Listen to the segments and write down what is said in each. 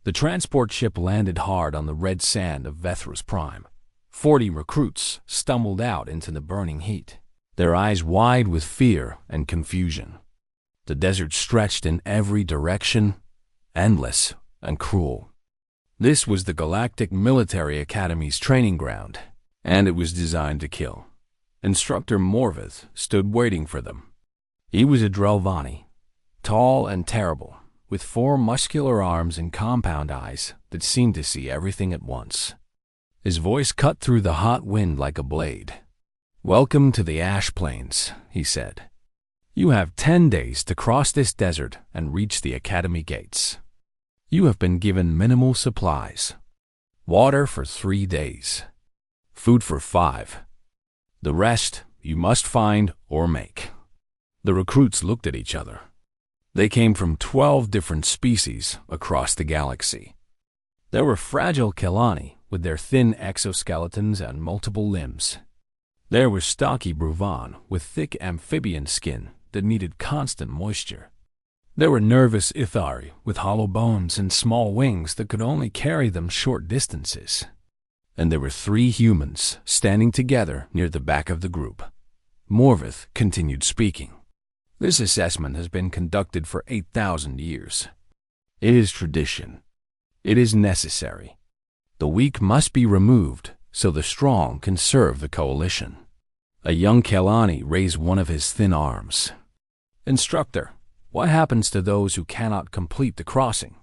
The transport ship landed hard on the red sand of Vethros Prime. 40 recruits stumbled out into the burning heat, their eyes wide with fear and confusion. The desert stretched in every direction, endless and cruel. This was the Galactic Military Academy's training ground, and it was designed to kill. Instructor Morvith stood waiting for them. He was a Drelvani, tall and terrible, with 4 muscular arms and compound eyes that seemed to see everything at once. His voice cut through the hot wind like a blade. "Welcome to the Ash Plains," he said. "You have 10 days to cross this desert and reach the Academy gates. You have been given minimal supplies. Water for 3 days. Food for 5. The rest you must find or make." The recruits looked at each other. They came from 12 different species across the galaxy. There were fragile Kelani with their thin exoskeletons and multiple limbs. There was stocky Bruvan with thick amphibian skin that needed constant moisture. There were nervous Ithari with hollow bones and small wings that could only carry them short distances. And there were 3 humans standing together near the back of the group. Morvith continued speaking. "This assessment has been conducted for 8,000 years. It is tradition. It is necessary. The weak must be removed so the strong can serve the coalition." A young Kelani raised one of his thin arms. "Instructor, what happens to those who cannot complete the crossing?"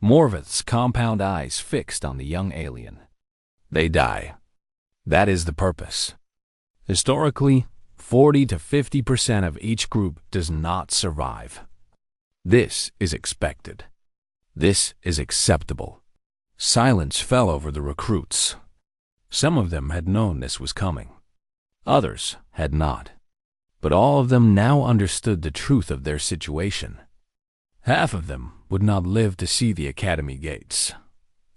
Morvith's compound eyes fixed on the young alien. "They die. That is the purpose. Historically, 40 to 50% of each group does not survive. This is expected. This is acceptable." Silence fell over the recruits. Some of them had known this was coming. Others had not. But all of them now understood the truth of their situation. Half of them would not live to see the Academy gates.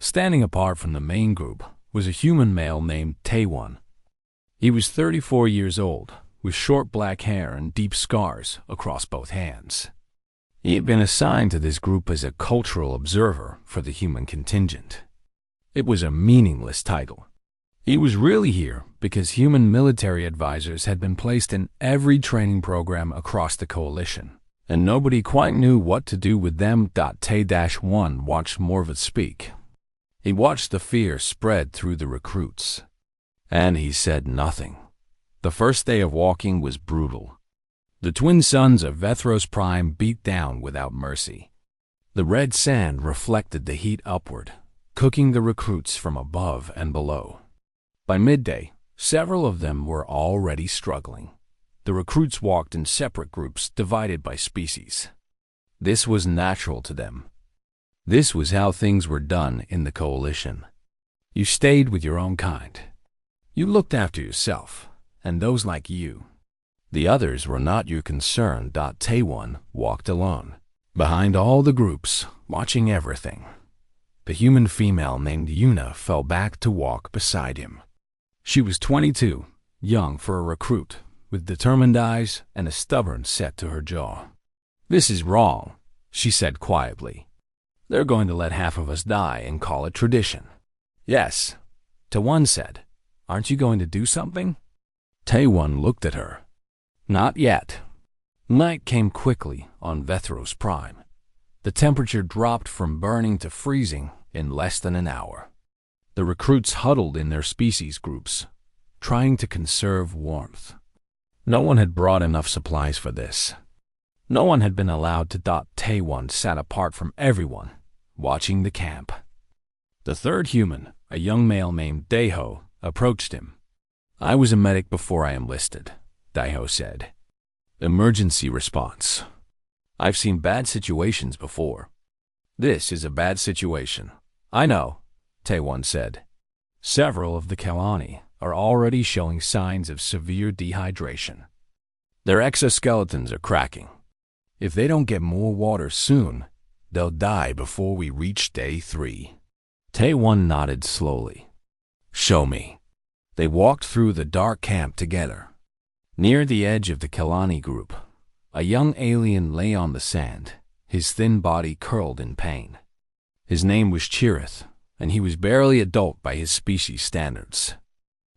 Standing apart from the main group was a human male named Taewon. He was 34 years old, with short black hair and deep scars across both hands. He had been assigned to this group as a cultural observer for the human contingent. It was a meaningless title. He was really here because human military advisors had been placed in every training program across the coalition, and nobody quite knew what to do with them. Tay-1 watched Morvith speak. He watched the fear spread through the recruits. And he said nothing. The first day of walking was brutal. The twin suns of Vethros Prime beat down without mercy. The red sand reflected the heat upward, cooking the recruits from above and below. By midday, several of them were already struggling. The recruits walked in separate groups divided by species. This was natural to them. This was how things were done in the coalition. You stayed with your own kind. You looked after yourself and those like you. The others were not your concern. Taewon walked alone, behind all the groups, watching everything. The human female named Yuna fell back to walk beside him. She was 22, young for a recruit, with determined eyes and a stubborn set to her jaw. "This is wrong," she said quietly. "They're going to let half of us die and call it tradition." "Yes," Taewon said. "Aren't you going to do something?" Taewon looked at her. "Not yet." Night came quickly on Vethros Prime. The temperature dropped from burning to freezing in less than an hour. The recruits huddled in their species groups, trying to conserve warmth. No one had brought enough supplies for this. No one had been allowed to. Taewon sat apart from everyone, watching the camp. The third human, a young male named Daeho, approached him. "I was a medic before I enlisted," Daeho said. "Emergency response. I've seen bad situations before. This is a bad situation." "I know," Taewon said. "Several of the Kelani are already showing signs of severe dehydration. Their exoskeletons are cracking. If they don't get more water soon, they'll die before we reach day 3. Taewon nodded slowly. "Show me." They walked through the dark camp together. Near the edge of the Kelani group, a young alien lay on the sand, his thin body curled in pain. His name was Chirith, and he was barely adult by his species standards.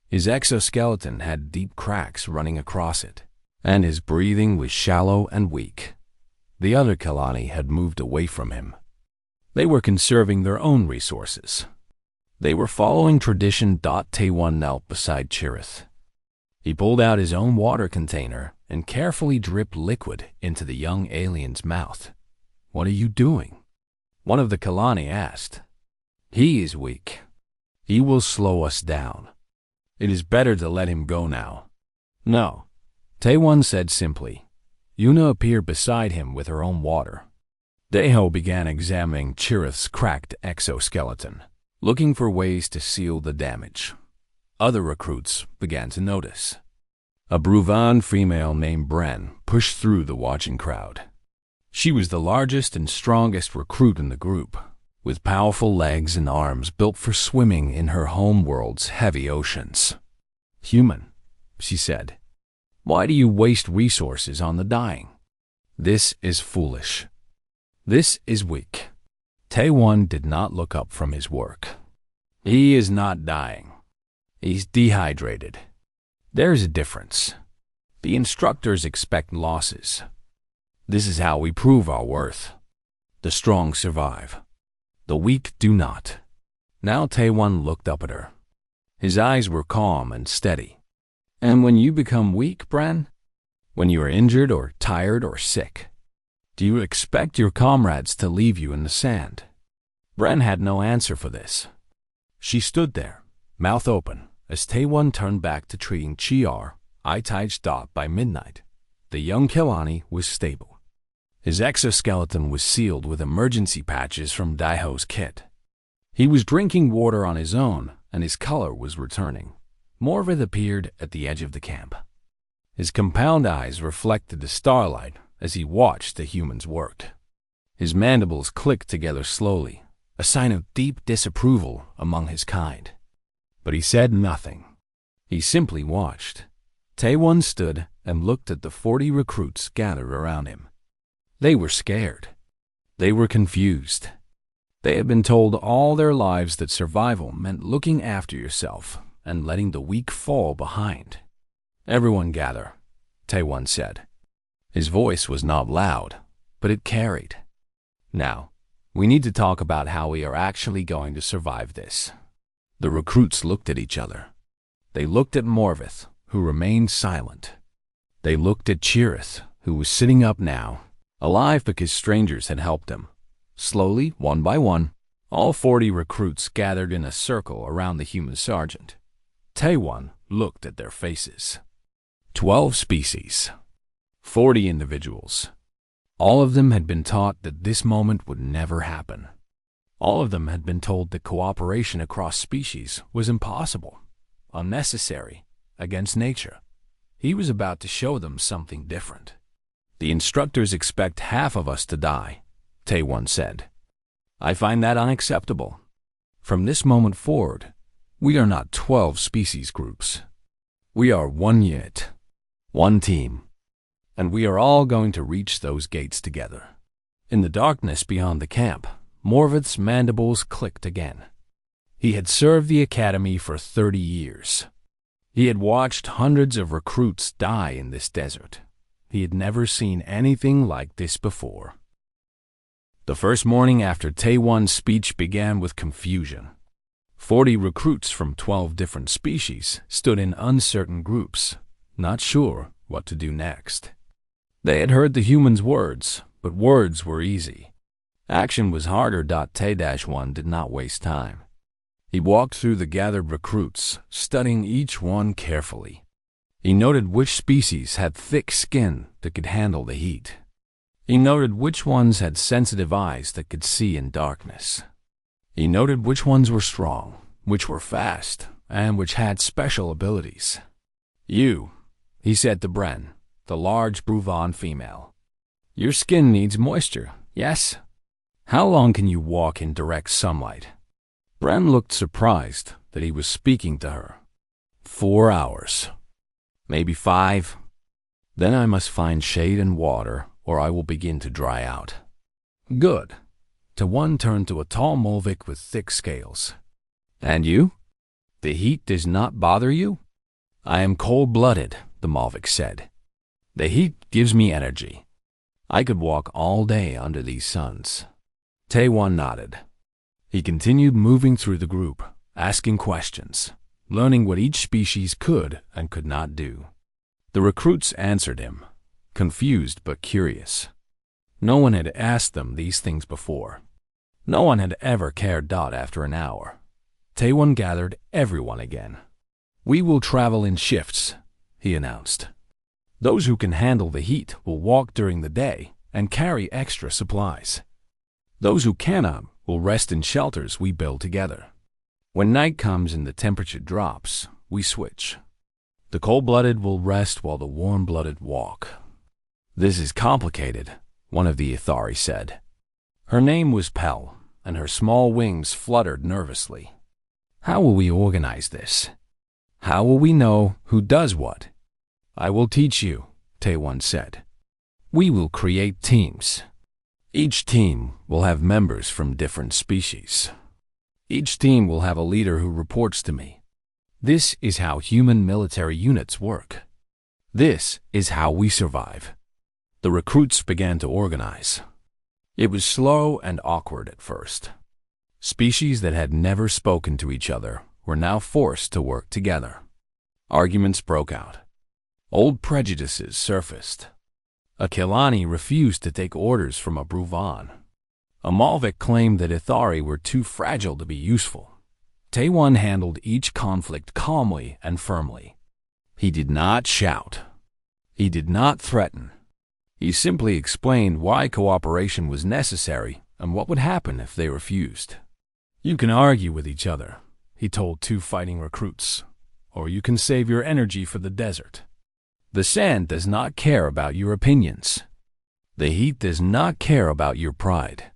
His exoskeleton had deep cracks running across it, and his breathing was shallow and weak. The other Kalani had moved away from him. They were conserving their own resources. They were following tradition. Taewon knelt beside Chirith. He pulled out his own water container and carefully dripped liquid into the young alien's mouth. "What are you doing?" one of the Kalani asked. "He is weak. He will slow us down. It is better to let him go now." "No," Taewon said simply. Yuna appeared beside him with her own water. Daeho began examining Chirith's cracked exoskeleton, looking for ways to seal the damage. Other recruits began to notice. A Bruvan female named Bren pushed through the watching crowd. She was the largest and strongest recruit in the group, with powerful legs and arms built for swimming in her homeworld's heavy oceans. "Human," she said, "why do you waste resources on the dying? This is foolish. This is weak." Taewon did not look up from his work. "He is not dying. He's dehydrated. There's a difference. The instructors expect losses. This is how we prove our worth. The strong survive. The weak do not." Now Taewon looked up at her. His eyes were calm and steady. "And when you become weak, Bren? When you are injured or tired or sick, do you expect your comrades to leave you in the sand?" Bren had no answer for this. She stood there, mouth open, as Taewon turned back to treating Chiar. By midnight, the young Kalani was stable. His exoskeleton was sealed with emergency patches from Daeho's kit. He was drinking water on his own, and his color was returning. Morvid appeared at the edge of the camp. His compound eyes reflected the starlight as he watched the humans work. His mandibles clicked together slowly, a sign of deep disapproval among his kind. But he said nothing. He simply watched. Taewon stood and looked at the 40 recruits gathered around him. They were scared. They were confused. They had been told all their lives that survival meant looking after yourself and letting the weak fall behind. "Everyone gather," Taewon said. His voice was not loud, but it carried. "Now, we need to talk about how we are actually going to survive this." The recruits looked at each other. They looked at Morvith, who remained silent. They looked at Chirith, who was sitting up now, alive because strangers had helped him. Slowly, one by one, all 40 recruits gathered in a circle around the human sergeant. Taewon looked at their faces. 12 species. 40 individuals. All of them had been taught that this moment would never happen. All of them had been told that cooperation across species was impossible, unnecessary, against nature. He was about to show them something different. "The instructors expect half of us to die," Taewon said. "I find that unacceptable. From this moment forward, we are not 12 species groups. We are one unit, one team, and we are all going to reach those gates together." In the darkness beyond the camp, Morvith's mandibles clicked again. He had served the academy for 30 years. He had watched hundreds of recruits die in this desert. He had never seen anything like this before. The first morning after Taewon's speech began with confusion. 40 recruits from 12 different species stood in uncertain groups, not sure what to do next. They had heard the humans' words, but words were easy. Action was harder. Tae-1 did not waste time. He walked through the gathered recruits, studying each one carefully. He noted which species had thick skin that could handle the heat. He noted which ones had sensitive eyes that could see in darkness. He noted which ones were strong, which were fast, and which had special abilities. "You," he said to Bren, the large Bruvan female. "Your skin needs moisture, yes? How long can you walk in direct sunlight?" Bren looked surprised that he was speaking to her. 4 hours. Maybe 5. Then I must find shade and water, or I will begin to dry out." "Good," One turned to a tall Molvik with thick scales. "And you? The heat does not bother you?" "I am cold-blooded," the Molvik said. "The heat gives me energy. I could walk all day under these suns." One nodded. He continued moving through the group, asking questions, learning what each species could and could not do. The recruits answered him, confused but curious. No one had asked them these things before. No one had ever cared. After an hour, Taewon gathered everyone again. "We will travel in shifts," he announced. "Those who can handle the heat will walk during the day and carry extra supplies. Those who cannot will rest in shelters we build together. When night comes and the temperature drops, we switch. The cold-blooded will rest while the warm-blooded walk." "This is complicated," one of the Ithari said. Her name was Pell, and her small wings fluttered nervously. "How will we organize this? How will we know who does what?" "I will teach you," Taewon said. "We will create teams. Each team will have members from different species. Each team will have a leader who reports to me. This is how human military units work. This is how we survive." The recruits began to organize. It was slow and awkward at first. Species that had never spoken to each other were now forced to work together. Arguments broke out. Old prejudices surfaced. A Kelani refused to take orders from a Bruvan. A Malvik claimed that Ithari were too fragile to be useful. Taewon handled each conflict calmly and firmly. He did not shout. He did not threaten. He simply explained why cooperation was necessary and what would happen if they refused. "You can argue with each other," he told two fighting recruits, "or you can save your energy for the desert. The sand does not care about your opinions. The heat does not care about your pride.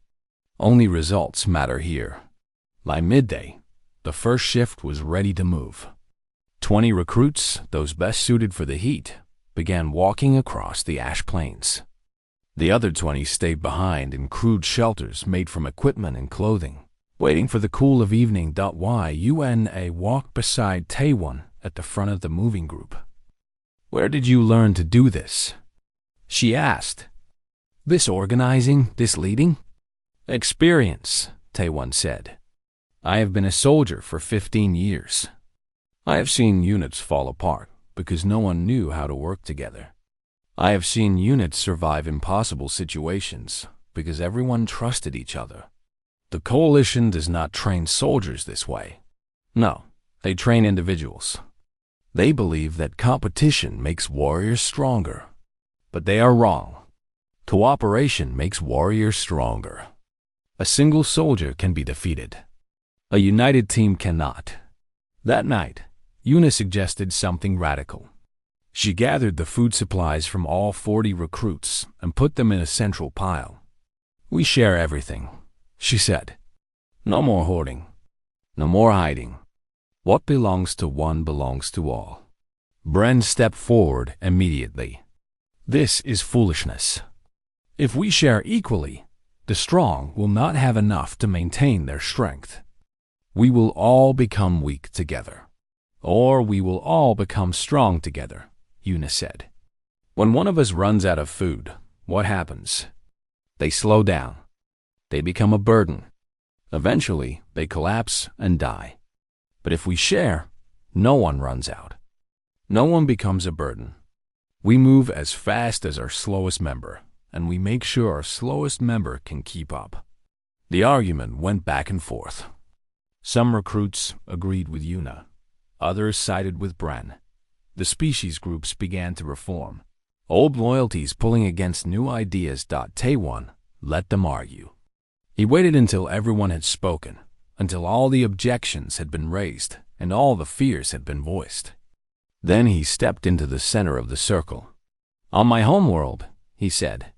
Only results matter here." By midday, the first shift was ready to move. 20 recruits, those best suited for the heat, began walking across the ash plains. The other 20 stayed behind in crude shelters made from equipment and clothing, waiting for the cool of evening. Yuna walked beside Taewon at the front of the moving group. "Where did you learn to do this?" she asked. "This organizing, this leading?" "Experience," Taewon said. "I have been a soldier for 15 years. I have seen units fall apart because no one knew how to work together. I have seen units survive impossible situations because everyone trusted each other. The coalition does not train soldiers this way. No, they train individuals. They believe that competition makes warriors stronger. But they are wrong. Cooperation makes warriors stronger. A single soldier can be defeated. A united team cannot." That night, Yuna suggested something radical. She gathered the food supplies from all 40 recruits and put them in a central pile. "We share everything," she said. "No more hoarding. No more hiding. What belongs to one belongs to all." Bren stepped forward immediately. "This is foolishness. If we share equally, the strong will not have enough to maintain their strength. We will all become weak together. Or we will all become strong together," Yuna said. "When one of us runs out of food, what happens? They slow down. They become a burden. Eventually, they collapse and die. But if we share, no one runs out. No one becomes a burden. We move as fast as our slowest member, and we make sure our slowest member can keep up." The argument went back and forth. Some recruits agreed with Yuna. Others sided with Bren. The species groups began to reform. Old loyalties pulling against new ideas. Taewon let them argue. He waited until everyone had spoken, until all the objections had been raised and all the fears had been voiced. Then he stepped into the center of the circle. "On my homeworld," he said,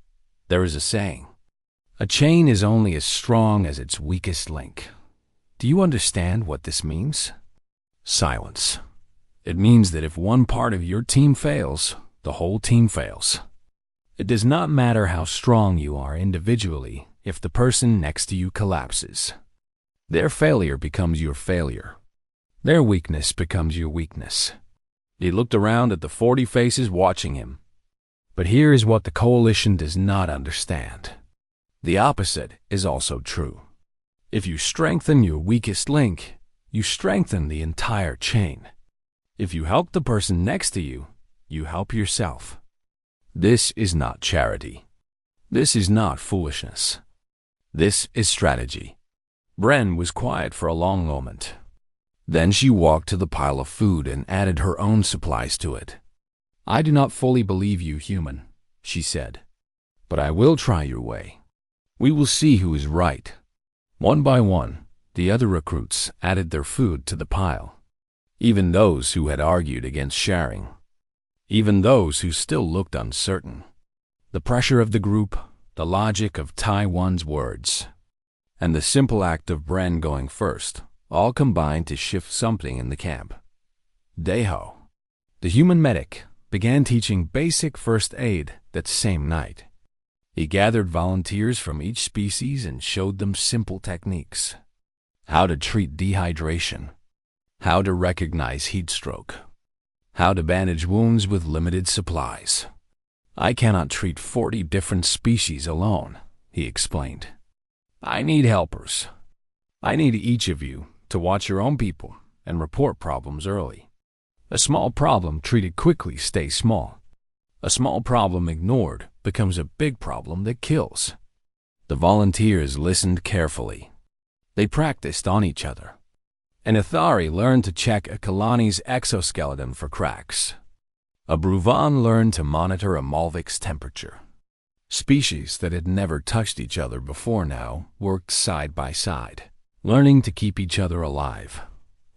"there is a saying. A chain is only as strong as its weakest link. Do you understand what this means?" Silence. "It means that if one part of your team fails, the whole team fails. It does not matter how strong you are individually if the person next to you collapses. Their failure becomes your failure. Their weakness becomes your weakness. He looked around at the 40 faces watching him. But here is what the coalition does not understand. The opposite is also true. If you strengthen your weakest link, you strengthen the entire chain. If you help the person next to you, you help yourself. This is not charity. This is not foolishness. This is strategy. Bren was quiet for a long moment. Then she walked to the pile of food and added her own supplies to it. I do not fully believe you, human, she said. But I will try your way. We will see who is right. One by one, the other recruits added their food to the pile. Even those who had argued against sharing. Even those who still looked uncertain. The pressure of the group, the logic of Taiwan's words, and the simple act of Bren going first all combined to shift something in the camp. Daeho, the human medic, began teaching basic first aid that same night. He gathered volunteers from each species and showed them simple techniques. How to treat dehydration, how to recognize heat stroke, how to bandage wounds with limited supplies. I cannot treat 40 different species alone, he explained. I need helpers. I need each of you to watch your own people and report problems early. A small problem treated quickly stays small. A small problem ignored becomes a big problem that kills. The volunteers listened carefully. They practiced on each other. An Ithari learned to check a Kalani's exoskeleton for cracks. A Bruvan learned to monitor a Malvik's temperature. Species that had never touched each other before now worked side by side, learning to keep each other alive.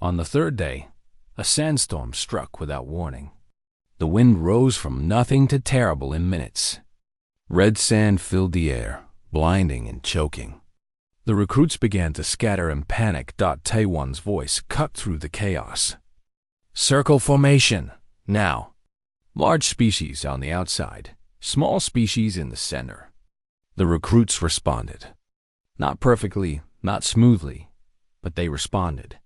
On the third day, a sandstorm struck without warning. The wind rose from nothing to terrible in minutes. Red sand filled the air, blinding and choking. The recruits began to scatter in panic. Taiwan's voice cut through the chaos. Circle formation, now. Large species on the outside, small species in the center. The recruits responded. Not perfectly, not smoothly, but they responded.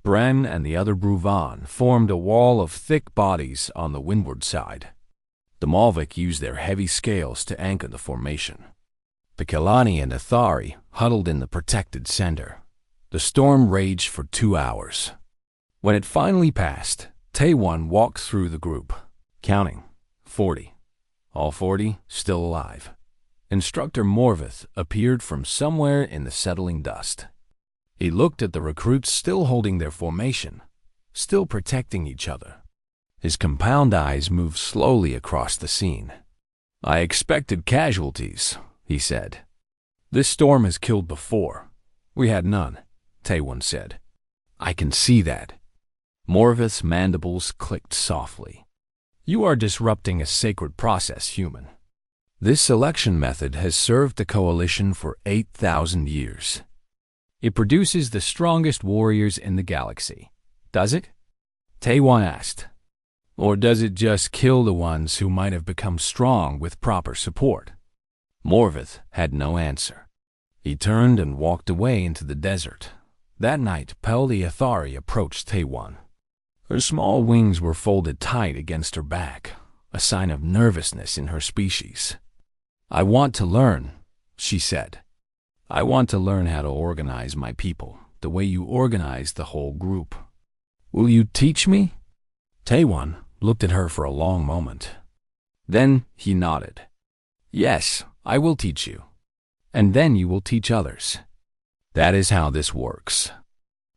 Bren and the other Bruvan formed a wall of thick bodies on the windward side. The Malvik used their heavy scales to anchor the formation. The Kalani and Ithari huddled in the protected center. The storm raged for 2 hours. When it finally passed, Taiwan walked through the group, counting 40. All 40 still alive. Instructor Morvith appeared from somewhere in the settling dust. He looked at the recruits still holding their formation, still protecting each other. His compound eyes moved slowly across the scene. I expected casualties, he said. This storm has killed before. We had none, Taiwan said. I can see that. Morvith's mandibles clicked softly. You are disrupting a sacred process, human. This selection method has served the coalition for 8,000 years. It produces the strongest warriors in the galaxy, does it? Taiwan asked. Or does it just kill the ones who might have become strong with proper support? Morvith had no answer. He turned and walked away into the desert. That night, Pel the Ithari approached Taiwan. Her small wings were folded tight against her back, a sign of nervousness in her species. I want to learn, she said. I want to learn how to organize my people the way you organize the whole group. Will you teach me? Taiwan looked at her for a long moment. Then he nodded. Yes, I will teach you. And then you will teach others. That is how this works.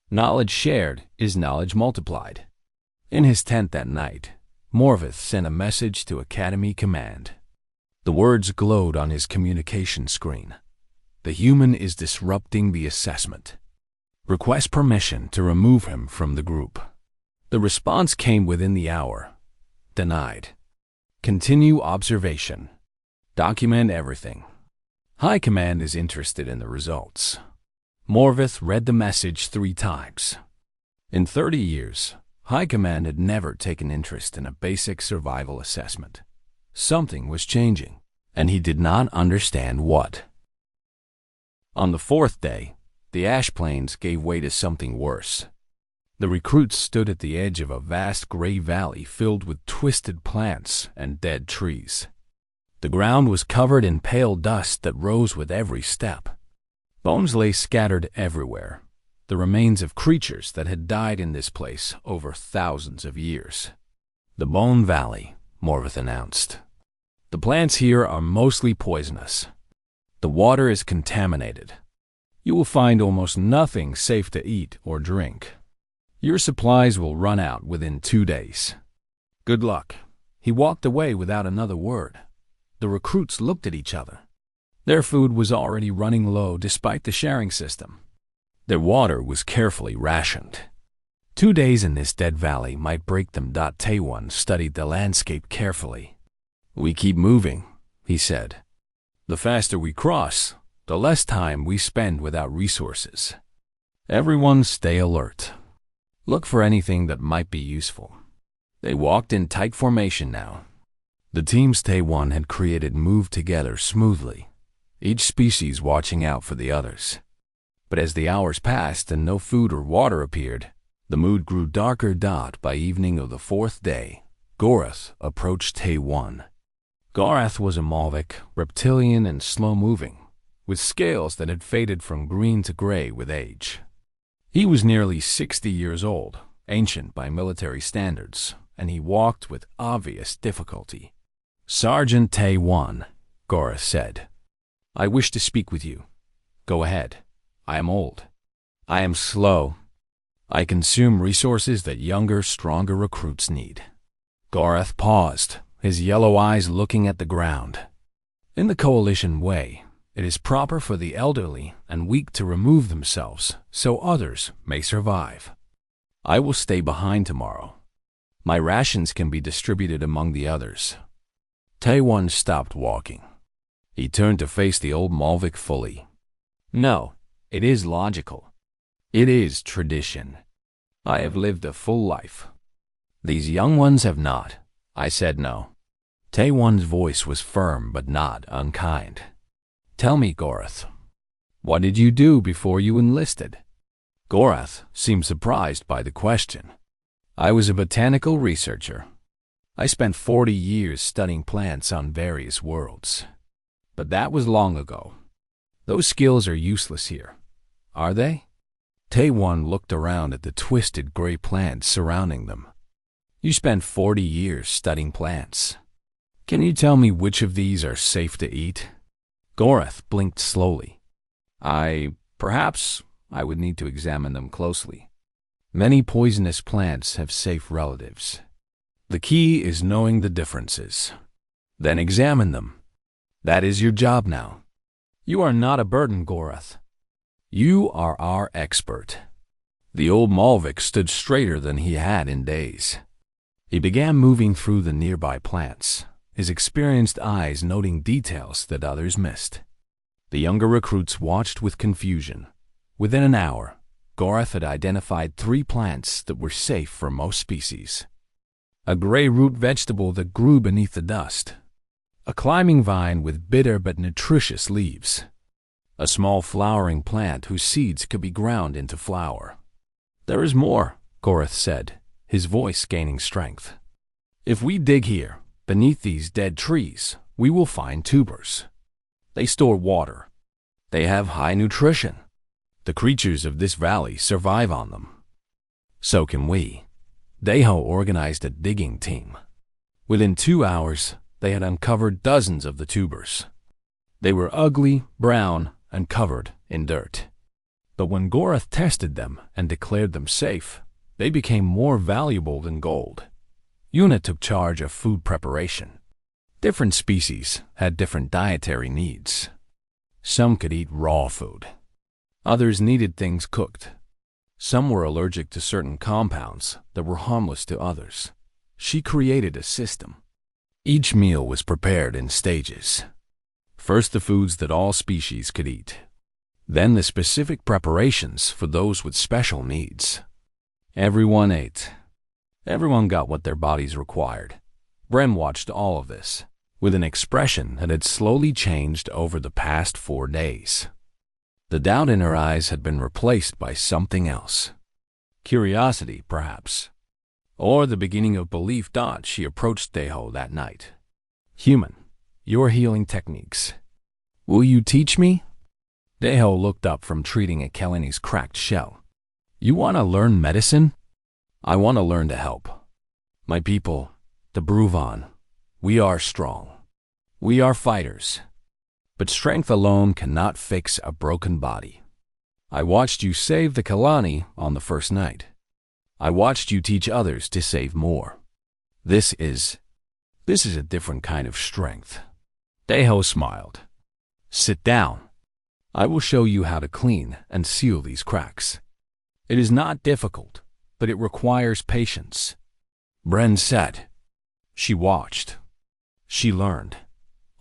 Knowledge shared is knowledge multiplied. In his tent that night, Morvith sent a message to Academy Command. The words glowed on his communication screen. The human is disrupting the assessment. Request permission to remove him from the group. The response came within the hour. Denied. Continue observation. Document everything. High Command is interested in the results. Morvith read the message 3 times. In 30 years, High Command had never taken interest in a basic survival assessment. Something was changing, and he did not understand what. On the fourth day, the ash plains gave way to something worse. The recruits stood at the edge of a vast gray valley filled with twisted plants and dead trees. The ground was covered in pale dust that rose with every step. Bones lay scattered everywhere, the remains of creatures that had died in this place over thousands of years. "The Bone Valley," Morvith announced. "The plants here are mostly poisonous. The water is contaminated. You will find almost nothing safe to eat or drink. Your supplies will run out within 2 days. Good luck." He walked away without another word. The recruits looked at each other. Their food was already running low despite the sharing system. Their water was carefully rationed. 2 days in this dead valley might break them. Taewon studied the landscape carefully. "We keep moving," he said. "The faster we cross, the less time we spend without resources. Everyone stay alert. Look for anything that might be useful." They walked in tight formation now. The teams Taewon had created moved together smoothly, each species watching out for the others. But as the hours passed and no food or water appeared, the mood grew darker. By evening of the fourth day, Gorath approached Taewon. Gorath was a Malvik, reptilian and slow-moving, with scales that had faded from green to gray with age. He was nearly 60 years old, ancient by military standards, and he walked with obvious difficulty. "Sergeant Taewon," Gorath said, "I wish to speak with you. Go ahead. I am old. I am slow. I consume resources that younger, stronger recruits need." Gorath paused, his yellow eyes looking at the ground. "In the Coalition way, it is proper for the elderly and weak to remove themselves so others may survive. I will stay behind tomorrow. My rations can be distributed among the others." Taewon stopped walking. He turned to face the old Malvik fully. "No, it is logical. It is tradition. I have lived a full life. These young ones have not." I said no. Taewon's voice was firm but not unkind. "Tell me, Gorath, what did you do before you enlisted?" Gorath seemed surprised by the question. "I was a botanical researcher. I spent 40 years studying plants on various worlds. But that was long ago. Those skills are useless here, are they?" Taewon looked around at the twisted gray plants surrounding them. "You spent 40 years studying plants. Can you tell me which of these are safe to eat?" Gorath blinked slowly. Perhaps I would need to examine them closely. Many poisonous plants have safe relatives. The key is knowing the differences. Then examine them. That is your job now. You are not a burden, Gorath. You are our expert." The old Malvik stood straighter than he had in days. He began moving through the nearby plants, his experienced eyes noting details that others missed. The younger recruits watched with confusion. Within an hour, Gorath had identified 3 plants that were safe for most species. A gray root vegetable that grew beneath the dust. A climbing vine with bitter but nutritious leaves. A small flowering plant whose seeds could be ground into flour. "There is more," Gorath said, his voice gaining strength. "If we dig here, beneath these dead trees, we will find tubers. They store water. They have high nutrition. The creatures of this valley survive on them. So can we." Daeho organized a digging team. Within 2 hours, they had uncovered dozens of the tubers. They were ugly, brown, and covered in dirt. But when Gorath tested them and declared them safe, they became more valuable than gold. Yuna took charge of food preparation. Different species had different dietary needs. Some could eat raw food. Others needed things cooked. Some were allergic to certain compounds that were harmless to others. She created a system. Each meal was prepared in stages. First the foods that all species could eat. Then the specific preparations for those with special needs. Everyone ate. Everyone got what their bodies required. Bren watched all of this, with an expression that had slowly changed over the past 4 days. The doubt in her eyes had been replaced by something else. Curiosity, perhaps. Or the beginning of belief. She approached Deho that night. Human, your healing techniques. Will you teach me? Deho looked up from treating a Keleni's cracked shell. You want to learn medicine? I want to learn to help. My people, the Bruvan, we are strong. We are fighters. But strength alone cannot fix a broken body. I watched you save the Kalani on the first night. I watched you teach others to save more. This is a different kind of strength. Deho smiled. Sit down. I will show you how to clean and seal these cracks. It is not difficult, but it requires patience. Bren said. She watched. She learned.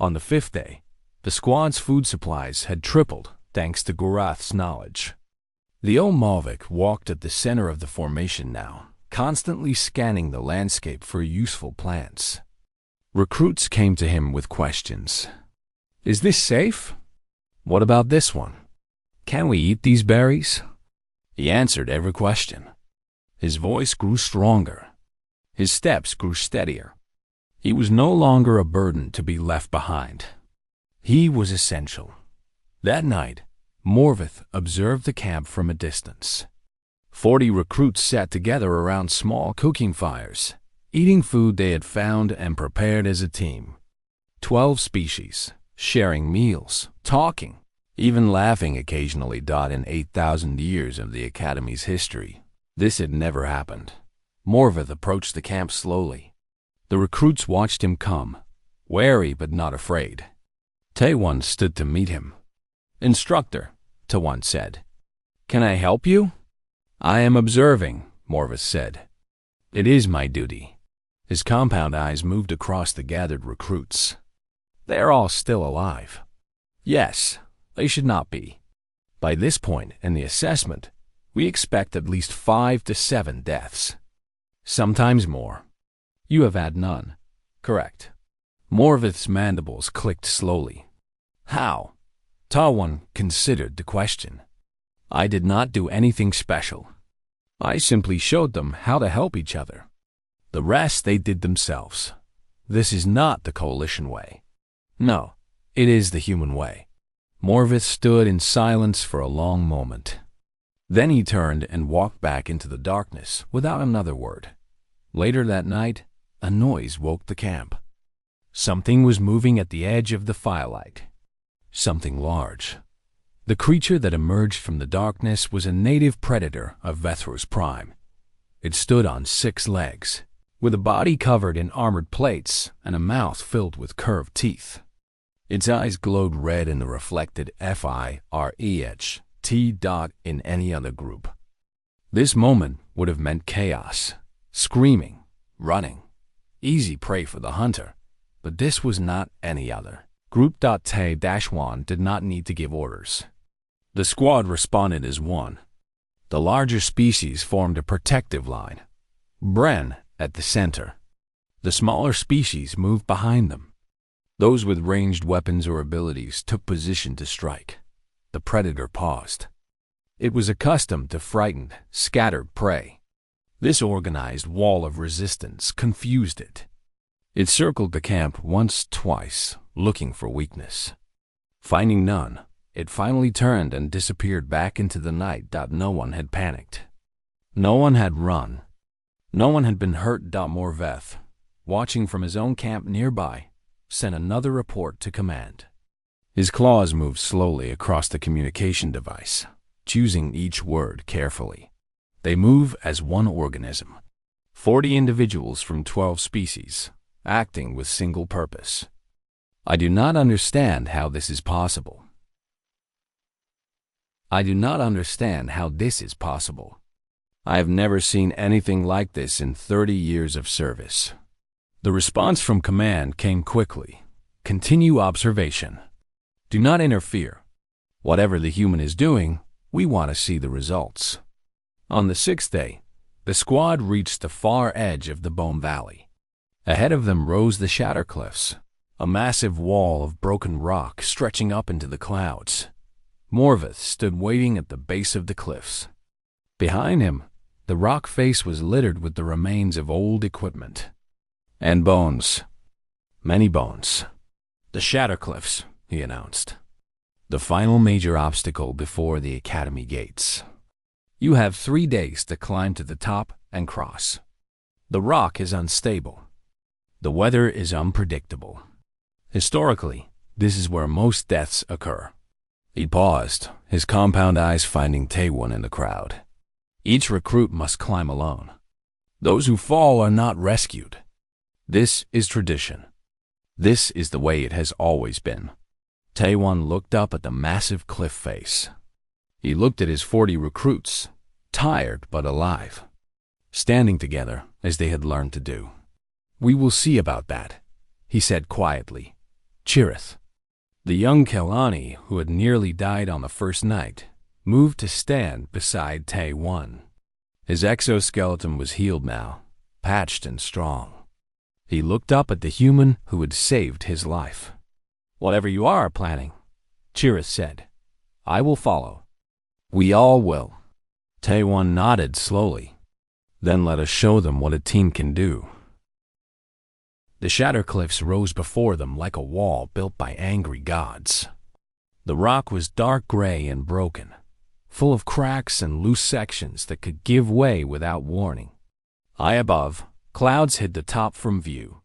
On the 5th day, the squad's food supplies had tripled thanks to Gorath's knowledge. The old Malvik walked at the center of the formation now, constantly scanning the landscape for useful plants. Recruits came to him with questions. Is this safe? What about this one? Can we eat these berries? He answered every question. His voice grew stronger. His steps grew steadier. He was no longer a burden to be left behind. He was essential. That night, Morvith observed the camp from a distance. 40 recruits sat together around small cooking fires, eating food they had found and prepared as a team. 12 species, sharing meals, talking, even laughing occasionally. In 8,000 years of the Academy's history, this had never happened. Morvith approached the camp slowly. The recruits watched him come, wary but not afraid. Taewon stood to meet him. Instructor, Taewon said. Can I help you? I am observing, Morvith said. It is my duty. His compound eyes moved across the gathered recruits. They are all still alive. Yes, they should not be. By this point in the assessment, we expect at least 5 to 7 deaths. Sometimes more. You have had none. Correct. Morvith's mandibles clicked slowly. How? Taewon considered the question. I did not do anything special. I simply showed them how to help each other. The rest they did themselves. This is not the coalition way. No, it is the human way. Morvith stood in silence for a long moment. Then he turned and walked back into the darkness without another word. Later that night, a noise woke the camp. Something was moving at the edge of the firelight. Something large. The creature that emerged from the darkness was a native predator of Vethros Prime. It stood on 6 legs, with a body covered in armored plates and a mouth filled with curved teeth. Its eyes glowed red in the reflected FIREH T. in any other group. This moment would have meant chaos, screaming, running, easy prey for the hunter, but this was not any other. Group Tae-1 did not need to give orders. The squad responded as one. The larger species formed a protective line. Bren at the center. The smaller species moved behind them. Those with ranged weapons or abilities took position to strike. The predator paused. It was accustomed to frightened, scattered prey. This organized wall of resistance confused it. It circled the camp once, twice, looking for weakness. Finding none, it finally turned and disappeared back into the night. No one had panicked. No one had run. No one had been hurt. Morveth, watching from his own camp nearby, sent another report to command. His claws moved slowly across the communication device, choosing each word carefully. They move as one organism. 40 individuals from 12 species, acting with single purpose. I do not understand how this is possible. I do not understand how this is possible. I have never seen anything like this in 30 years of service. The response from command came quickly. Continue observation. Do not interfere. Whatever the human is doing, we want to see the results. On the 6th day, the squad reached the far edge of the Bone Valley. Ahead of them rose the Shatter Cliffs, a massive wall of broken rock stretching up into the clouds. Morvith stood waiting at the base of the cliffs. Behind him, the rock face was littered with the remains of old equipment. And bones. Many bones. "The Shatter Cliffs," he announced. "The final major obstacle before the Academy gates. You have 3 days to climb to the top and cross. The rock is unstable. The weather is unpredictable. Historically, this is where most deaths occur." He paused, his compound eyes finding Taewon in the crowd. "Each recruit must climb alone. Those who fall are not rescued. This is tradition. This is the way it has always been." Taewon looked up at the massive cliff face. He looked at his 40 recruits, tired but alive, standing together as they had learned to do. "We will see about that," he said quietly. "Chirith." The young Kelani, who had nearly died on the first night, moved to stand beside Taewon. His exoskeleton was healed now, patched and strong. He looked up at the human who had saved his life. "Whatever you are planning," Chirith said, "I will follow." "We all will." Taewon nodded slowly. "Then let us show them what a team can do." The Shatter Cliffs rose before them like a wall built by angry gods. The rock was dark gray and broken, full of cracks and loose sections that could give way without warning. High above, clouds hid the top from view.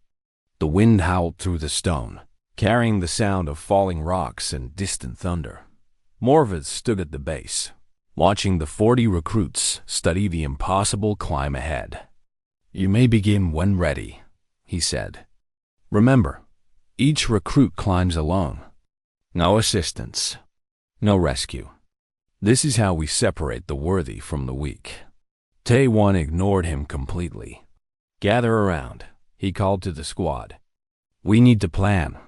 The wind howled through the stone, carrying the sound of falling rocks and distant thunder. Morvith stood at the base, watching the 40 recruits study the impossible climb ahead. "You may begin when ready," he said. "Remember, each recruit climbs alone. No assistance. No rescue. This is how we separate the worthy from the weak." Taewon ignored him completely. "Gather around," he called to the squad. "We need to plan."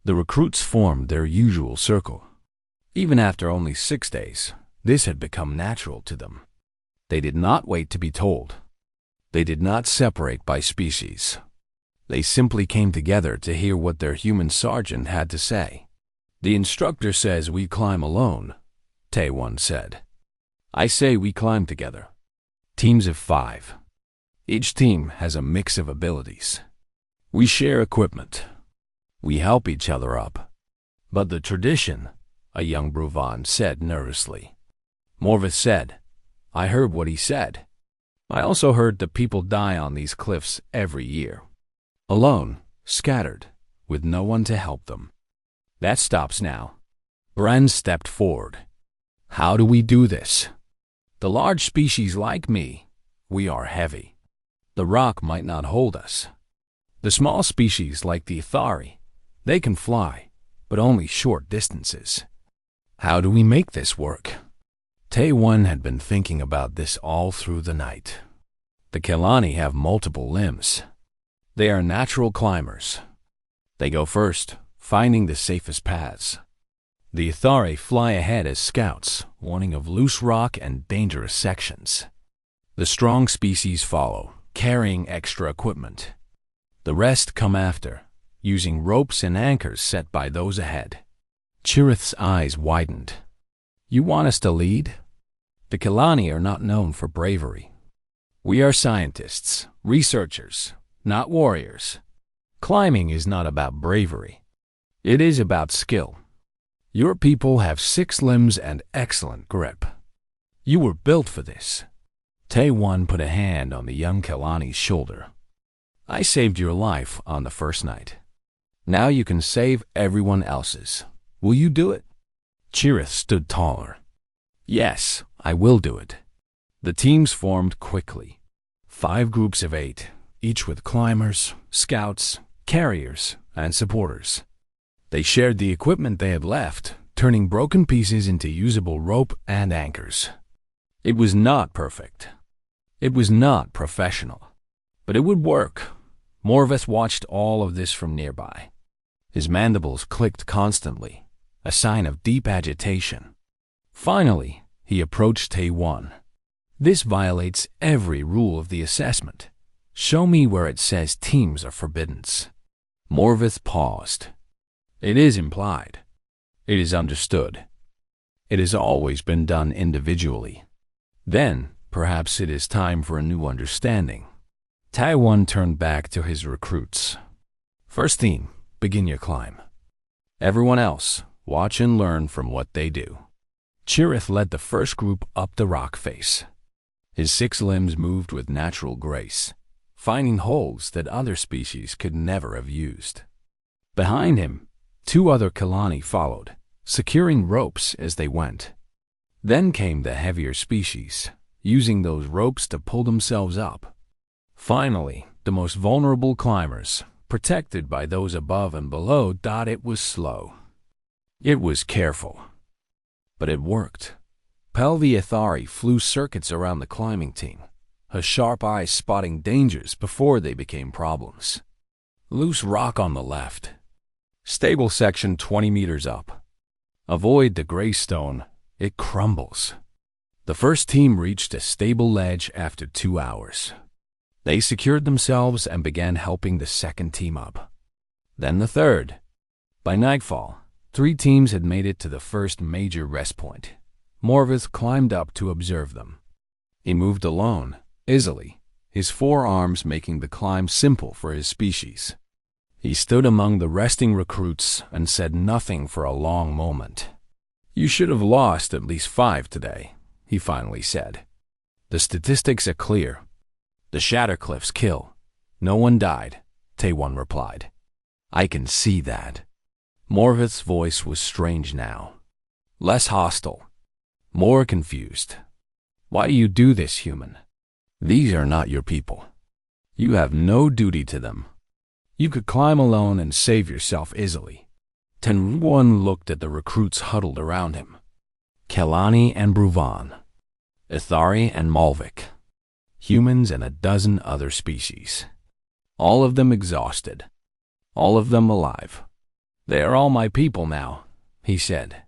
The recruits formed their usual circle. Even after only 6 days, this had become natural to them. They did not wait to be told. They did not separate by species. They simply came together to hear what their human sergeant had to say. "The instructor says we climb alone," Taewon said. "I say we climb together. Teams of 5. Each team has a mix of abilities. We share equipment. We help each other up." "But the tradition," a young Bruvan said nervously. Morvith said, "I heard what he said. I also heard that people die on these cliffs every year. Alone, scattered, with no one to help them. That stops now." Bren stepped forward. "How do we do this? The large species like me, we are heavy. The rock might not hold us. The small species like the Ithari, they can fly, but only short distances. How do we make this work?" Taewon had been thinking about this all through the night. The Kelani have multiple limbs. They are natural climbers. They go first, finding the safest paths. The Ithari fly ahead as scouts, warning of loose rock and dangerous sections. The strong species follow, carrying extra equipment. The rest come after, using ropes and anchors set by those ahead. Chirith's eyes widened. "You want us to lead?" "The Kelani are not known for bravery. We are scientists, researchers, not warriors. Climbing is not about bravery. It is about skill. Your people have 6 limbs and excellent grip. You were built for this." Taewon put a hand on the young Kelani's shoulder. "I saved your life on the first night. Now you can save everyone else's. Will you do it?" Chirith stood taller. "Yes, I will do it." The teams formed quickly. 5 groups of 8, each with climbers, scouts, carriers, and supporters. They shared the equipment they had left, turning broken pieces into usable rope and anchors. It was not perfect. It was not professional. But it would work. Morvith watched all of this from nearby. His mandibles clicked constantly, a sign of deep agitation. Finally, he approached Taewon. "This violates every rule of the assessment. Show me where it says teams are forbidden." Morvith paused. "It is implied. It is understood. It has always been done individually. Then, perhaps it is time for a new understanding. Taiwan turned back to his recruits. First team, begin your climb. Everyone else, watch and learn from what they do. Chirith led the first group up the rock face. His 6 limbs moved with natural grace, finding holes that other species could never have used. Behind him, 2 other Kalani followed, securing ropes as they went. Then came the heavier species, using those ropes to pull themselves up. Finally, the most vulnerable climbers, protected by those above and below, thought it was slow. It was careful. But it worked. Pelvi Ithari flew circuits around the climbing team, her sharp eyes spotting dangers before they became problems. Loose rock on the left. Stable section 20 meters up. Avoid the gray stone, it crumbles. The first team reached a stable ledge after 2 hours. They secured themselves and began helping the second team up. Then the third. By nightfall, 3 teams had made it to the first major rest point. Morvith climbed up to observe them. He moved alone, easily, his 4 arms making the climb simple for his species. He stood among the resting recruits and said nothing for a long moment. "You should have lost at least 5 today," he finally said. "The statistics are clear. The Shattercliffs kill. No one died," Taewon replied. "I can see that." Morvith's voice was strange now. Less hostile. More confused. "Why do you do this, human? These are not your people. You have no duty to them. You could climb alone and save yourself easily." Tenruan looked at the recruits huddled around him. Kelani and Bruvan. Ithari and Malvik. Humans and a dozen other species. All of them exhausted. All of them alive. "They are all my people now," he said.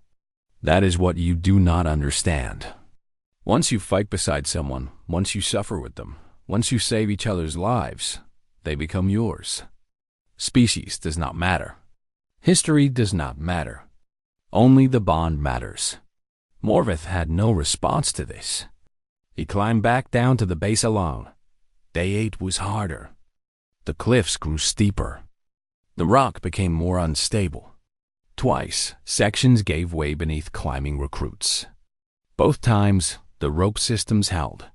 "That is what you do not understand. Once you fight beside someone, once you suffer with them, once you save each other's lives, they become yours. Species does not matter. History does not matter. Only the bond matters." Morvith had no response to this. He climbed back down to the base alone. Day 8 was harder. The cliffs grew steeper. The rock became more unstable. Twice, sections gave way beneath climbing recruits. Both times, the rope systems held.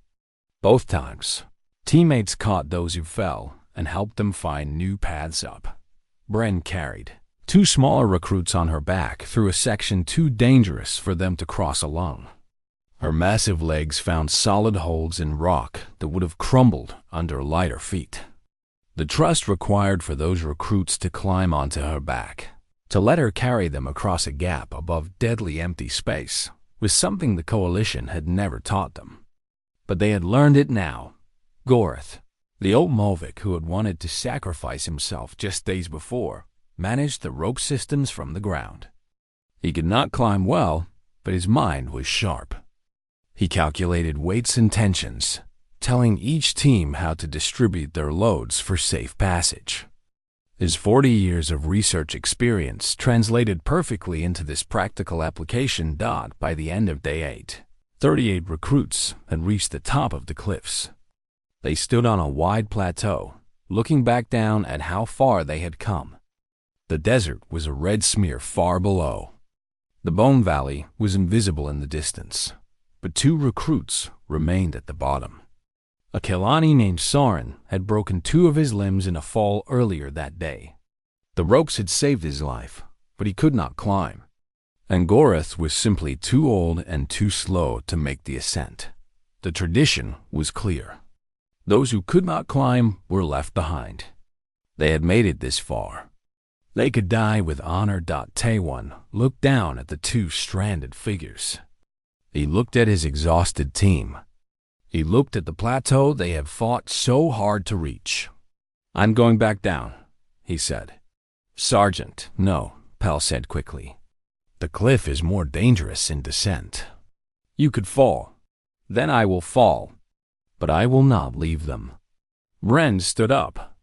Both times, teammates caught those who fell and helped them find new paths up. Bren carried 2 smaller recruits on her back through a section too dangerous for them to cross alone. Her massive legs found solid holds in rock that would have crumbled under lighter feet. The trust required for those recruits to climb onto her back, to let her carry them across a gap above deadly empty space, was something the Coalition had never taught them. But they had learned it now. Gorth, the old Mulvik who had wanted to sacrifice himself just days before, managed the rope systems from the ground. He could not climb well, but his mind was sharp. He calculated weights and tensions, telling each team how to distribute their loads for safe passage. His 40 years of research experience translated perfectly into this practical application. By the end of day 8, 38 recruits had reached the top of the cliffs. They stood on a wide plateau, looking back down at how far they had come. The desert was a red smear far below. The Bone Valley was invisible in the distance, but 2 recruits remained at the bottom. A Kelani named Soren had broken 2 of his limbs in a fall earlier that day. The ropes had saved his life, but he could not climb. And Goreth was simply too old and too slow to make the ascent. The tradition was clear. Those who could not climb were left behind. They had made it this far. They could die with honor. Taewon looked down at the 2 stranded figures. He looked at his exhausted team. He looked at the plateau they had fought so hard to reach. "I'm going back down," he said. "Sergeant, no," Pell said quickly. "The cliff is more dangerous in descent. You could fall. Then I will fall. But I will not leave them." Ren stood up.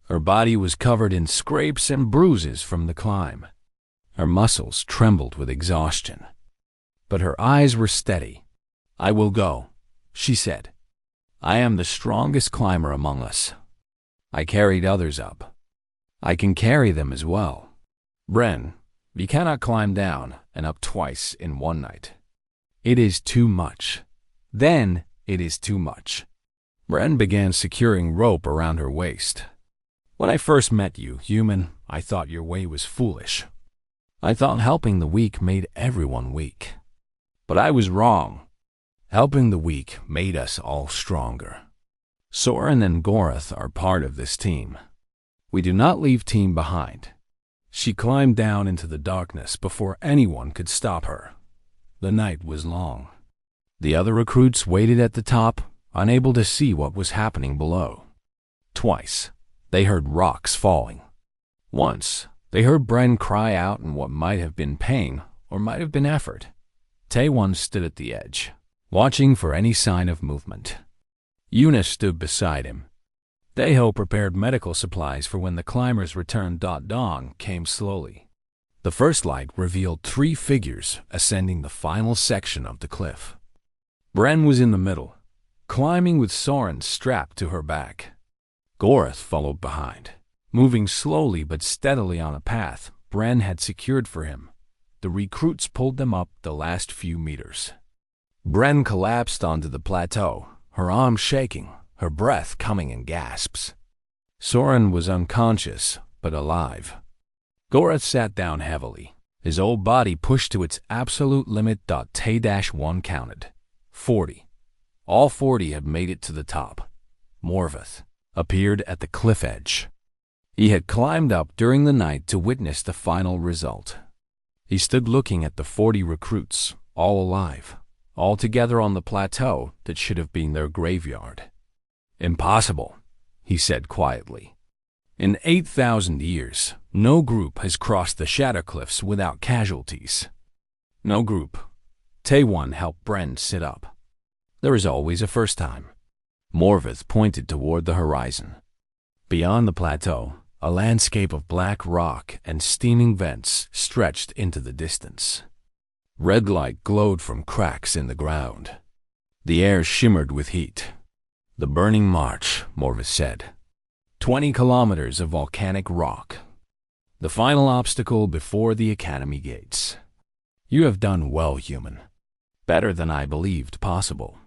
Her body was covered in scrapes and bruises from the climb. Her muscles trembled with exhaustion. but her eyes were steady. "I will go," she said. "I am the strongest climber among us. I carried others up. I can carry them as well. Bren, you cannot climb down and up twice in one night. It is too much. Then it is too much." Bren began securing rope around her waist. "When I first met you, human, I thought your way was foolish. I thought helping the weak made everyone weak. But I was wrong. Helping the weak made us all stronger. Soren and Gorath are part of this team. We do not leave team behind." She climbed down into the darkness before anyone could stop her. The night was long. The other recruits waited at the top, unable to see what was happening below. Twice, they heard rocks falling. Once, they heard Bren cry out in what might have been pain or might have been effort. Taewon stood at the edge, watching for any sign of movement. Yuna stood beside him. Daeho prepared medical supplies for when the climbers' returned. Dawn came slowly. The first light revealed 3 figures ascending the final section of the cliff. Bren was in the middle, climbing with Soren strapped to her back. Gorath followed behind, moving slowly but steadily on a path Bren had secured for him. The recruits pulled them up the last few meters. Bren collapsed onto the plateau, her arms shaking, her breath coming in gasps. Soren was unconscious, but alive. Gorath sat down heavily, his whole body pushed to its absolute limit. T-1 counted. 40. All 40 had made it to the top. Morvath appeared at the cliff edge. He had climbed up during the night to witness the final result. He stood looking at the 40 recruits, all alive, all together on the plateau that should have been their graveyard. "Impossible," he said quietly. "In 8,000 years, no group has crossed the Shadow Cliffs without casualties. No group." Taewon helped Bren sit up. "There is always a first time." Morvath pointed toward the horizon. Beyond the plateau, a landscape of black rock and steaming vents stretched into the distance. Red light glowed from cracks in the ground. The air shimmered with heat. "The burning march," Morvath said. 20 kilometers of volcanic rock. The final obstacle before the academy gates. You have done well, human. Better than I believed possible.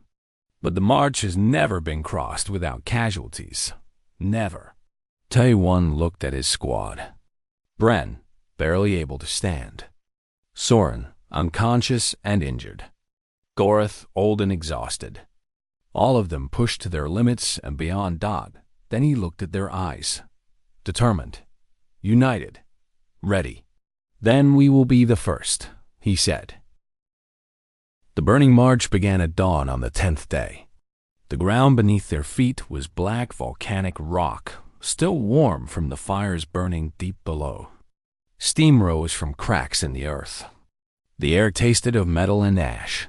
But the march has never been crossed without casualties. Never. Taewon looked at his squad. Bren, barely able to stand. Soren, unconscious and injured. Gorath, old and exhausted. All of them pushed to their limits and beyond. Then he looked at their eyes. Determined. United. Ready. "Then we will be the first," he said. The burning march began at dawn on the 10th day. The ground beneath their feet was black volcanic rock, still warm from the fires burning deep below. Steam rose from cracks in the earth. The air tasted of metal and ash.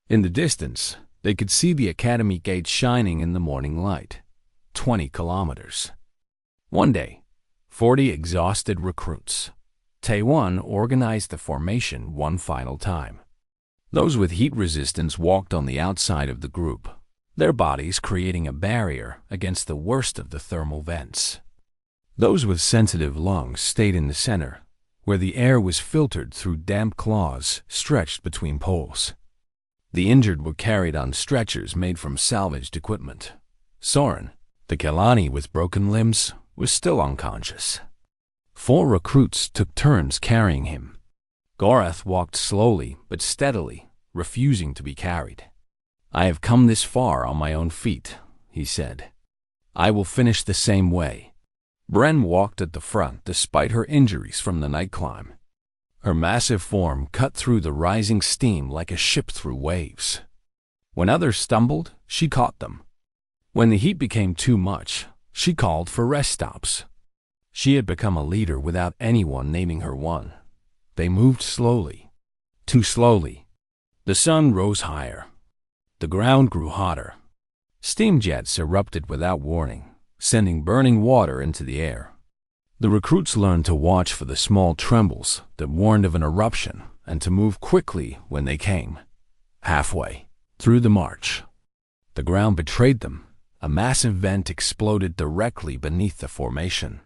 In the distance, they could see the academy gate shining in the morning light. 20 kilometers. One day, 40 exhausted recruits. Taewon organized the formation one final time. Those with heat resistance walked on the outside of the group, their bodies creating a barrier against the worst of the thermal vents. Those with sensitive lungs stayed in the center, where the air was filtered through damp claws stretched between poles. The injured were carried on stretchers made from salvaged equipment. Soren, the Kelani with broken limbs, was still unconscious. 4 recruits took turns carrying him. Gorath walked slowly but steadily, refusing to be carried. "I have come this far on my own feet," he said. "I will finish the same way." Bren walked at the front despite her injuries from the night climb. Her massive form cut through the rising steam like a ship through waves. When others stumbled, she caught them. When the heat became too much, she called for rest stops. She had become a leader without anyone naming her one. They moved slowly. Too slowly. The sun rose higher. The ground grew hotter. Steam jets erupted without warning, sending burning water into the air. The recruits learned to watch for the small trembles that warned of an eruption and to move quickly when they came. Halfway through the march, the ground betrayed them. A massive vent exploded directly beneath the formation.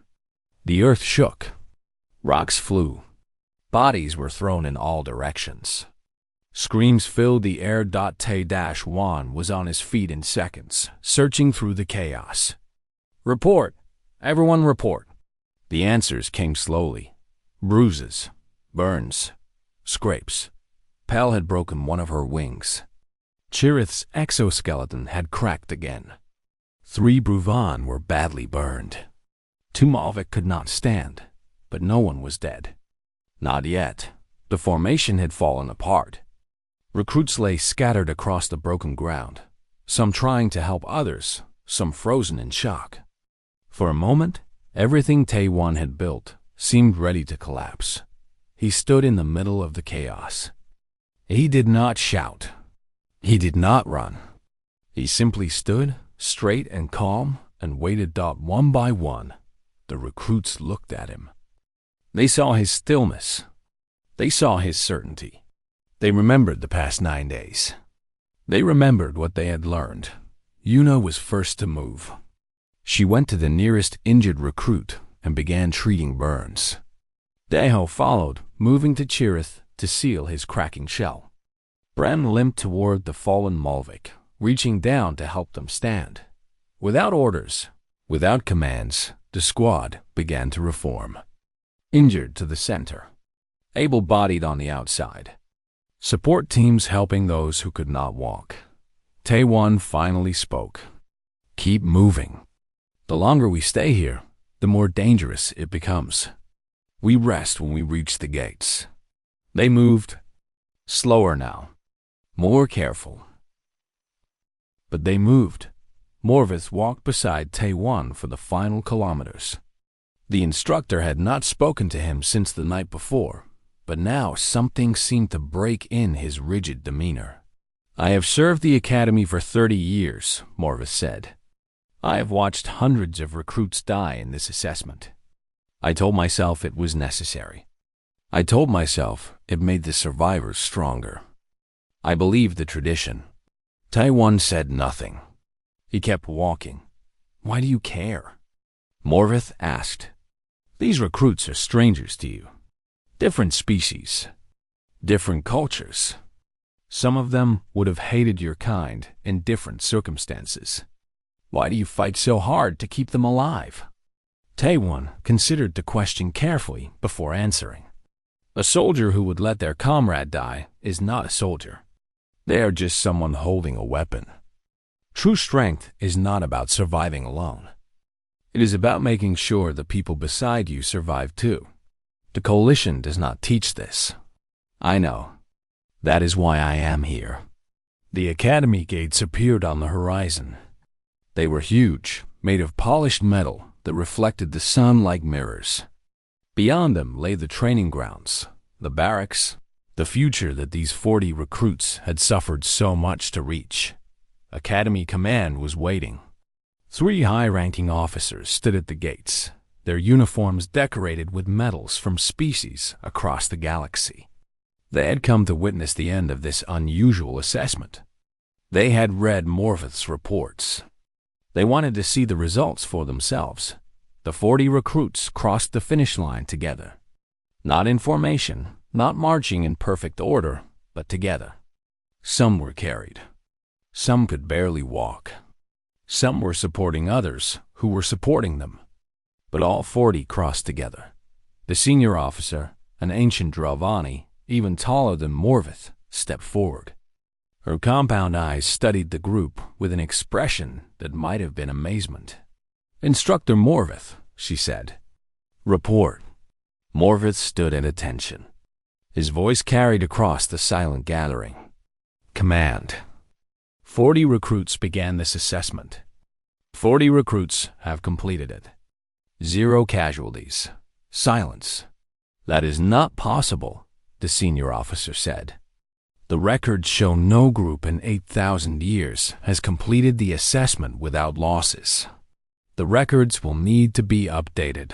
The earth shook. Rocks flew. Bodies were thrown in all directions. Screams filled the air. T-Juan was on his feet in seconds, searching through the chaos. "Report! Everyone report!" The answers came slowly. Bruises, burns, scrapes. Pell had broken one of her wings. Chirith's exoskeleton had cracked again. 3 Bruvan were badly burned. 2 Malvik could not stand, but no one was dead. Not yet. The formation had fallen apart. Recruits lay scattered across the broken ground, some trying to help others, some frozen in shock. For a moment, everything Taewon had built seemed ready to collapse. He stood in the middle of the chaos. He did not shout. He did not run. He simply stood, straight and calm, and waited. One by one, the recruits looked at him. They saw his stillness. They saw his certainty. They remembered the past 9 days. They remembered what they had learned. Yuna was first to move. She went to the nearest injured recruit and began treating burns. Daeho followed, moving to Chirith to seal his cracking shell. Brem limped toward the fallen Malvik, reaching down to help them stand. Without orders, without commands, the squad began to reform. Injured to the center, able-bodied on the outside. Support teams helping those who could not walk. Taewon finally spoke. "Keep moving. The longer we stay here, the more dangerous it becomes. We rest when we reach the gates." They moved. Slower now. More careful. But they moved. Morvith walked beside Taewon for the final kilometers. The instructor had not spoken to him since the night before, but now something seemed to break in his rigid demeanor. "I have served the academy for 30 years, Morvith said. I have watched hundreds of recruits die in this assessment. I told myself it was necessary. I told myself it made the survivors stronger. I believed the tradition." Taewon said nothing. He kept walking. "Why do you care?" Morvith asked. "These recruits are strangers to you. Different species, different cultures. Some of them would have hated your kind in different circumstances. Why do you fight so hard to keep them alive?" Taewon considered the question carefully before answering. A soldier who would let their comrade die is not a soldier. They are just someone holding a weapon. True strength is not about surviving alone. It is about making sure the people beside you survive too. The coalition does not teach this. I know. That is why I am here. The academy gates appeared on the horizon. They were huge, made of polished metal that reflected the sun like mirrors. Beyond them lay the training grounds, the barracks, the future that these 40 recruits had suffered so much to reach. Academy command was waiting. 3 high-ranking officers stood at the gates, their uniforms decorated with medals from species across the galaxy. They had come to witness the end of this unusual assessment. They had read Morvith's reports. They wanted to see the results for themselves. The 40 recruits crossed the finish line together. Not in formation, not marching in perfect order, but together. Some were carried. Some could barely walk. Some were supporting others who were supporting them. But all 40 crossed together. The senior officer, an ancient Dravani, even taller than Morvith, stepped forward. Her compound eyes studied the group with an expression that might have been amazement. "Instructor Morvith," she said. "Report." Morvith stood at attention. His voice carried across the silent gathering. "Command. 40 recruits began this assessment. 40 recruits have completed it. 0 casualties. Silence." "That is not possible," the senior officer said. "The records show no group in 8,000 years has completed the assessment without losses. The records will need to be updated."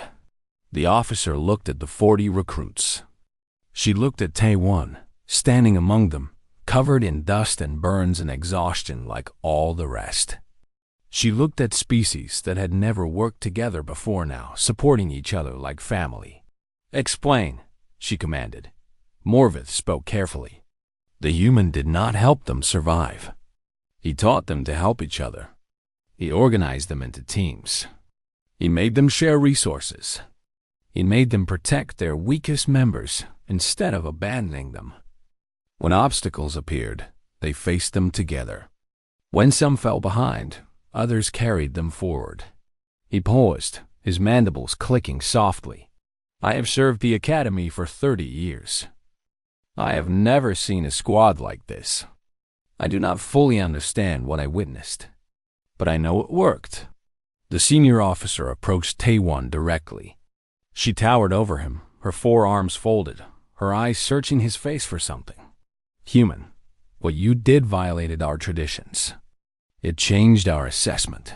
The officer looked at the 40 recruits. She looked at Tae-won, standing among them, covered in dust and burns and exhaustion like all the rest. She looked at species that had never worked together before now, supporting each other like family. "Explain," she commanded. Morvith spoke carefully. The human did not help them survive. He taught them to help each other. He organized them into teams. He made them share resources. He made them protect their weakest members instead of abandoning them. When obstacles appeared, they faced them together. When some fell behind, others carried them forward. He paused, his mandibles clicking softly. "I have served the Academy for 30 years. I have never seen a squad like this. I do not fully understand what I witnessed, but I know it worked." The senior officer approached Tae-won directly. She towered over him, her forearms folded, her eyes searching his face for something. "Human, what you did violated our traditions. It changed our assessment.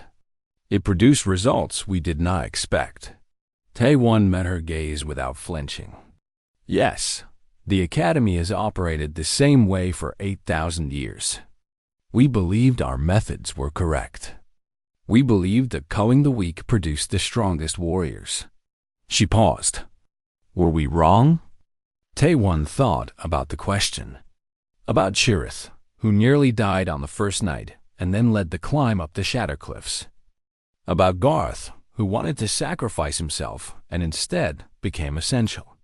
It produced results we did not expect." Tae-won met her gaze without flinching. "Yes, the Academy has operated the same way for 8,000 years. We believed our methods were correct. We believed that culling the weak produced the strongest warriors." She paused. "Were we wrong?" Tae-won thought about the question. About Chirith, who nearly died on the first night and then led the climb up the Shatter Cliffs. About Garth, who wanted to sacrifice himself and instead became essential.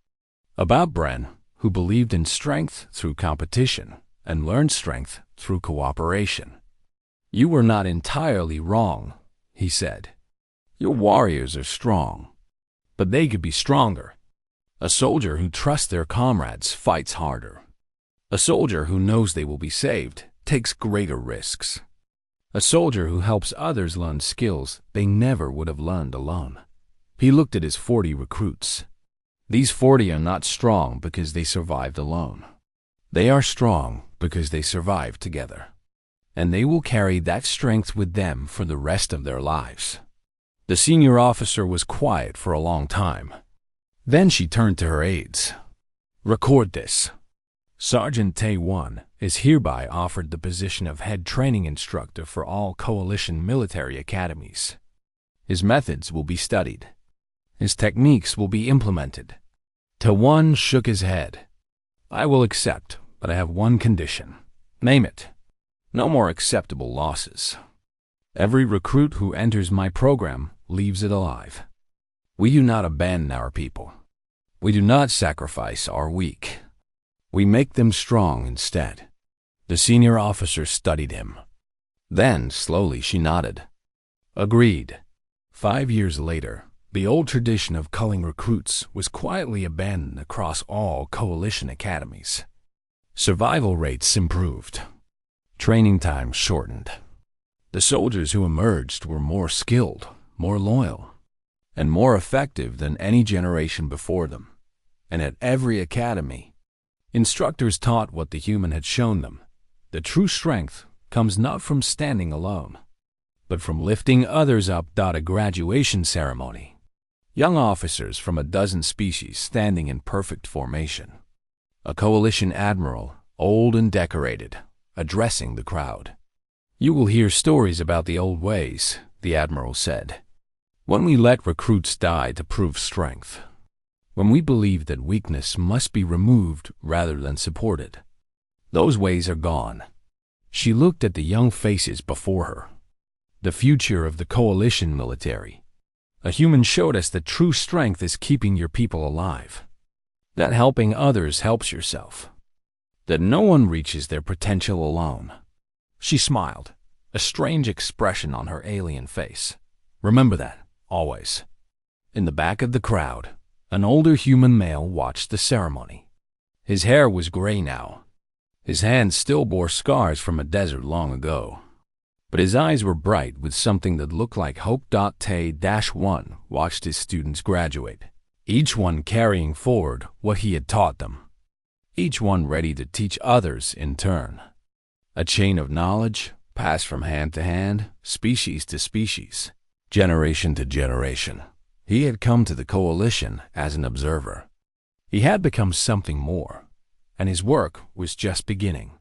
About Bren, who believed in strength through competition and learned strength through cooperation. "You were not entirely wrong," he said. "Your warriors are strong, but they could be stronger. A soldier who trusts their comrades fights harder. A soldier who knows they will be saved takes greater risks. A soldier who helps others learn skills they never would have learned alone." He looked at his 40 recruits. These 40 are not strong because they survived alone. They are strong because they survived together. And they will carry that strength with them for the rest of their lives. The senior officer was quiet for a long time. Then she turned to her aides. "Record this. Sergeant Tae-won is hereby offered the position of head training instructor for all coalition military academies. His methods will be studied. His techniques will be implemented." Tae-won shook his head. "I will accept, but I have one condition." "Name it." "No more acceptable losses. Every recruit who enters my program leaves it alive. We do not abandon our people. We do not sacrifice our weak. We make them strong instead." The senior officer studied him. Then, slowly, she nodded. "Agreed." 5 years later, the old tradition of culling recruits was quietly abandoned across all coalition academies. Survival rates improved. Training time shortened. The soldiers who emerged were more skilled, more loyal, and more effective than any generation before them. And at every academy, instructors taught what the human had shown them. The true strength comes not from standing alone, but from lifting others up. A graduation ceremony. Young officers from a dozen species standing in perfect formation. A coalition admiral, old and decorated, addressing the crowd. "You will hear stories about the old ways," the admiral said. "When we let recruits die to prove strength. When we believe that weakness must be removed rather than supported. Those ways are gone." She looked at the young faces before her. The future of the coalition military. A human showed us that true strength is keeping your people alive. That helping others helps yourself. That no one reaches their potential alone. She smiled, a strange expression on her alien face. "Remember that, always." In the back of the crowd, an older human male watched the ceremony. His hair was gray now. His hands still bore scars from a desert long ago. But his eyes were bright with something that looked like hope. Tae-1 watched his students graduate, each one carrying forward what he had taught them. Each one ready to teach others in turn. A chain of knowledge passed from hand to hand, species to species, generation to generation. He had come to the coalition as an observer. He had become something more, and his work was just beginning.